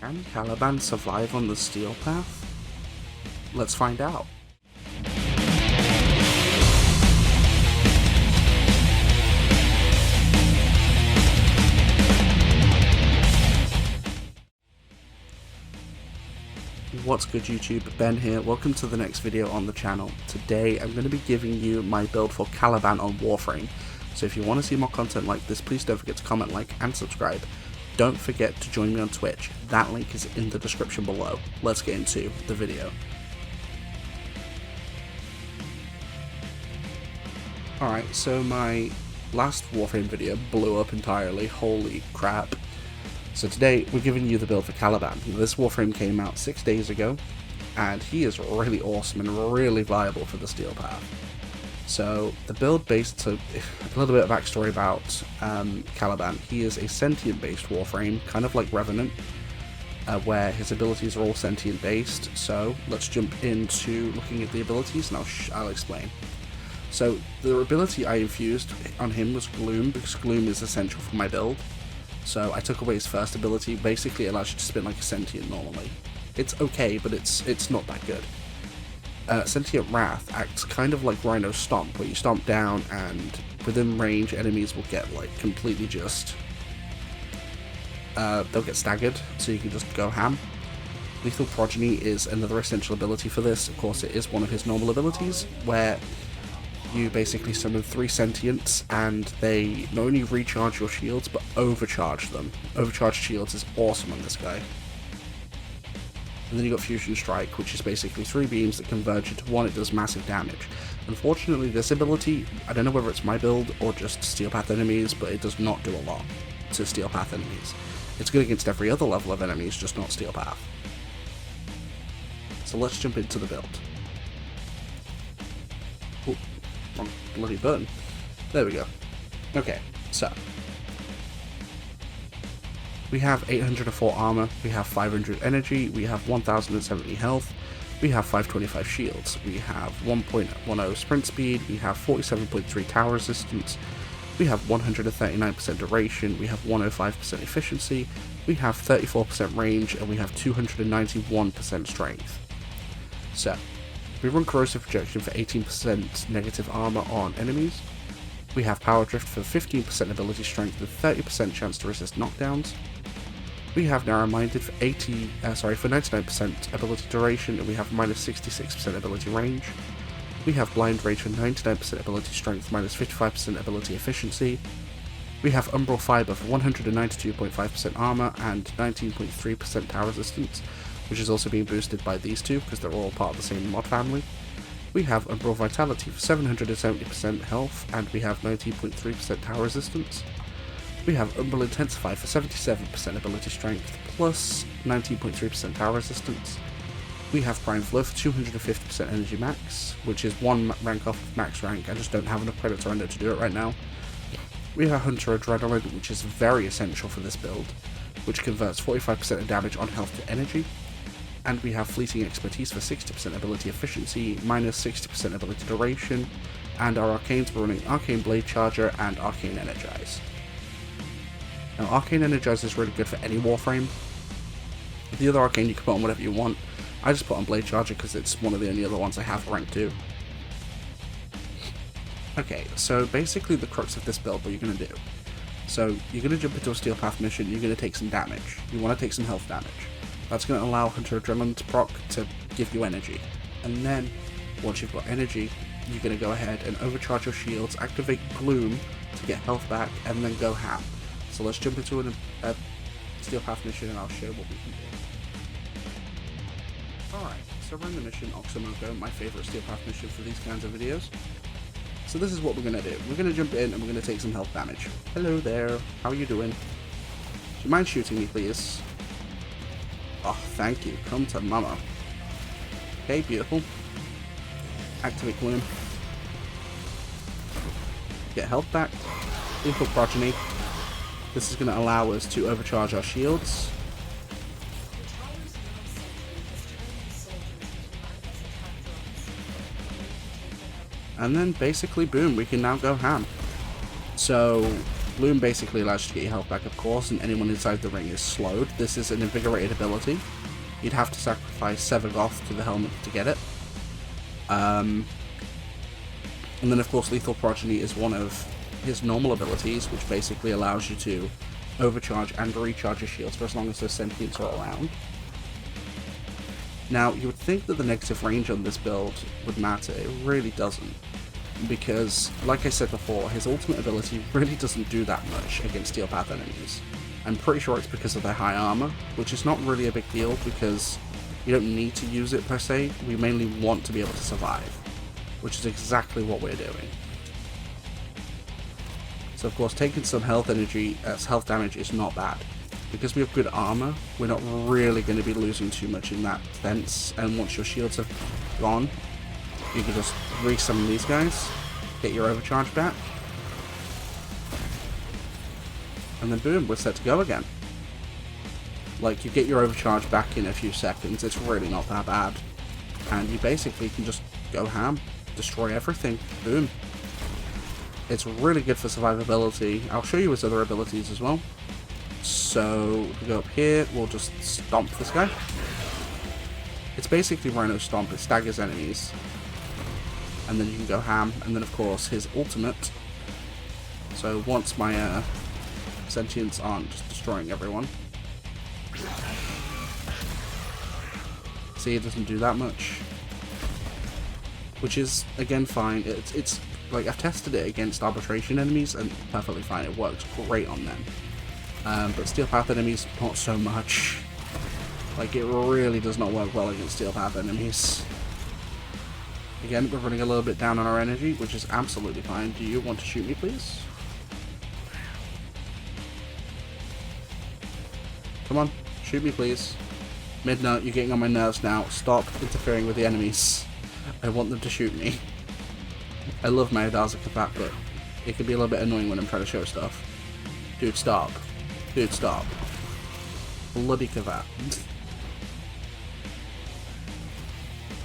Can Caliban survive on the steel path? Let's find out. What's good YouTube, Ben here, welcome to the next video on the channel. Today I'm going to be giving you my build for Caliban on Warframe, so if you want to see more content like this, please don't forget to comment, like and subscribe. Don't forget to join me on Twitch, that link is in the description below. Let's get into the video. Alright, so my last Warframe video blew up entirely, holy crap. So today, we're giving you the build for Caliban. This Warframe came out 6 days ago, and he is really awesome and really viable for the steel path. So, the build based, so a little bit of backstory about Caliban. He is a sentient-based Warframe, kind of like Revenant, where his abilities are all sentient-based. So, let's jump into looking at the abilities, and I'll explain. So, the ability I infused on him was Gloom, because Gloom is essential for my build. So I took away his first ability. Basically it allows you to spin like a sentient normally. It's okay, but it's not that good. Sentient Wrath acts kind of like Rhino Stomp, where you stomp down and within range enemies will get like completely just... they'll get staggered, so you can just go ham. Lethal Progeny is another essential ability for this. Of course it is one of his normal abilities, where you basically summon 3 sentients and they not only recharge your shields but overcharge them. Overcharged shields is awesome on this guy. And then you got Fusion Strike, which is basically 3 beams that converge into one. It does massive damage. Unfortunately this ability, I don't know whether it's my build or just Steel Path enemies, but it does not do a lot to Steel Path enemies. It's good against every other level of enemies, just not Steel Path. So let's jump into the build. Ooh. Wrong bloody button. There we go. Okay, so we have 804 armor, we have 500 energy, we have 1070 health, we have 525 shields, we have 1.10 sprint speed, we have 47.3 tower resistance, we have 139% duration, we have 105% efficiency, we have 34% range, and we have 291% strength. So we run Corrosive Projection for 18% negative armor on enemies. We have Power Drift for 15% ability strength and 30% chance to resist knockdowns. We have Narrow Minded for 99% ability duration, and we have minus 66% ability range. We have Blind Rage for 99% ability strength, minus 55% ability efficiency. We have Umbral Fiber for 192.5% armor and 19.3% tower resistance, which is also being boosted by these two because they're all part of the same mod family. We have Umbral Vitality for 770% health, and we have 19.3% tower resistance. We have Umbral Intensify for 77% ability strength, plus 19.3% tower resistance. We have Prime Flow for 250% energy max, which is 1 rank off of max rank. I just don't have enough credits around it to do it right now. We have Hunter Adrenaline, which is very essential for this build, which converts 45% of damage on health to energy. And we have Fleeting Expertise for 60% ability efficiency, minus 60% ability duration, and our arcanes were running Arcane Blade Charger and Arcane Energize. Now Arcane Energize is really good for any Warframe. The other arcane you can put on whatever you want. I just put on Blade Charger because it's one of the only other ones I have for rank 2. Okay, so basically the crux of this build, what you're going to do. So you're going to jump into a Steel Path mission, you're going to take some damage. You want to take some health damage. That's going to allow Hunter Adrenaline to proc to give you energy. And then, once you've got energy, you're going to go ahead and overcharge your shields, activate Gloom to get health back, and then go ham. So let's jump into a Steel Path mission and I'll show what we can do. Alright, so we're in the mission Oxomoko, my favourite Steel Path mission for these kinds of videos. So this is what we're going to do. We're going to jump in and we're going to take some health damage. Hello there, how are you doing? Do you mind shooting me, please? Oh, thank you. Come to mama. Okay, beautiful. Activate Gloom. Get health back. Lethal Progeny. This is going to allow us to overcharge our shields. And then basically, boom, we can now go ham. So Gloom basically allows you to get your health back, of course, and anyone inside the ring is slowed. This is an invigorated ability. You'd have to sacrifice Sevagoth to the helmet to get it. And then, of course, Lethal Progeny is one of his normal abilities, which basically allows you to overcharge and recharge your shields for as long as those sentients are around. Now, you would think that the negative range on this build would matter. It really doesn't. Because, like I said before, his ultimate ability really doesn't do that much against Steel Path enemies. I'm pretty sure it's because of their high armor, which is not really a big deal because you don't need to use it per se. We mainly want to be able to survive, which is exactly what we're doing. So of course, taking some health damage is not bad. Because we have good armor, we're not really going to be losing too much in that sense, and once your shields have gone, you can just re-summon these guys, get your overcharge back, and then boom, we're set to go again. Like, you get your overcharge back in a few seconds, it's really not that bad. And you basically can just go ham, destroy everything, boom. It's really good for survivability. I'll show you his other abilities as well. So, if we go up here, we'll just stomp this guy. It's basically Rhino Stomp, it staggers enemies. And then you can go ham, and then of course his ultimate. So once my sentients aren't just destroying everyone. See, it doesn't do that much. Which is, again, fine. It's like, I've tested it against arbitration enemies, and perfectly fine, it works great on them. But Steel Path enemies, not so much. Like, it really does not work well against Steel Path enemies. Again, we're running a little bit down on our energy, which is absolutely fine. Do you want to shoot me, please? Come on, shoot me, please. Midnight, you're getting on my nerves now. Stop interfering with the enemies. I want them to shoot me. I love my Adaza Kapat, but it can be a little bit annoying when I'm trying to show stuff. Dude, stop. Dude, stop. Bloody Kavat.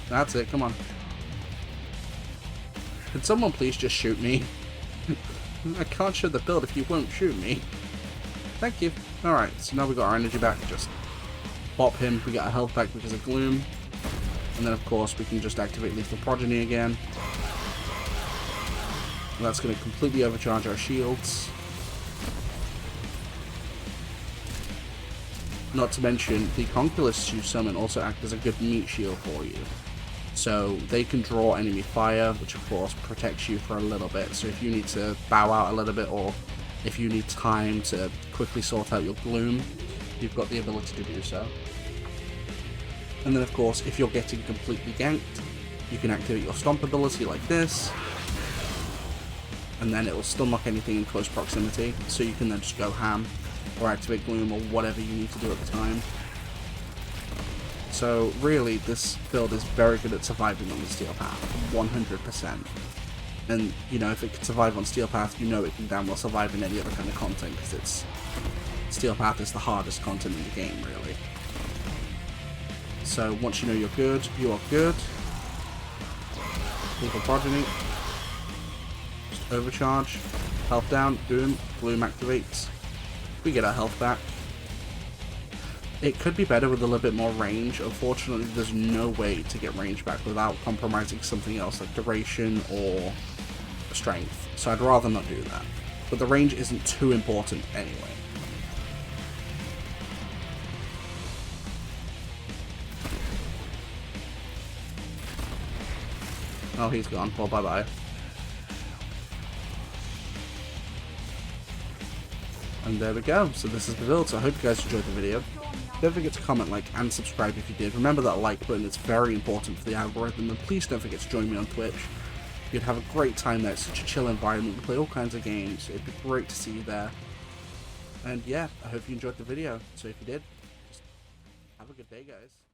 That's it, come on. Can someone please just shoot me? I can't show the build if you won't shoot me. Thank you. Alright, so now we got our energy back. Just bop him. We got our health back because of Gloom. And then, of course, we can just activate Lethal Progeny again. And that's going to completely overcharge our shields. Not to mention, the Conquilists you summon also act as a good meat shield for you. So they can draw enemy fire, which of course protects you for a little bit. So if you need to bow out a little bit, or if you need time to quickly sort out your Gloom, you've got the ability to do so. And then of course, if you're getting completely ganked, you can activate your Stomp ability like this, and then it will stun lock anything in close proximity, so you can then just go ham, or activate Gloom, or whatever you need to do at the time. So really, this build is very good at surviving on the Steel Path, 100%. And, you know, if it can survive on Steel Path, you know it can damn well survive in any other kind of content, because Steel Path is the hardest content in the game, really. So once you know you're good, you are good. Lethal Progeny. Just overcharge. Health down, boom, Gloom activates. We get our health back. It could be better with a little bit more range. Unfortunately, there's no way to get range back without compromising something else like duration or strength. So I'd rather not do that. But the range isn't too important anyway. Oh, he's gone. Well, bye-bye. And there we go. So this is the build. So I hope you guys enjoyed the video. Don't forget to comment, like, and subscribe if you did. Remember that like button, it's very important for the algorithm. And please don't forget to join me on Twitch. You'd have a great time there. It's such a chill environment. We play all kinds of games. It'd be great to see you there. And yeah, I hope you enjoyed the video. So if you did, just have a good day, guys.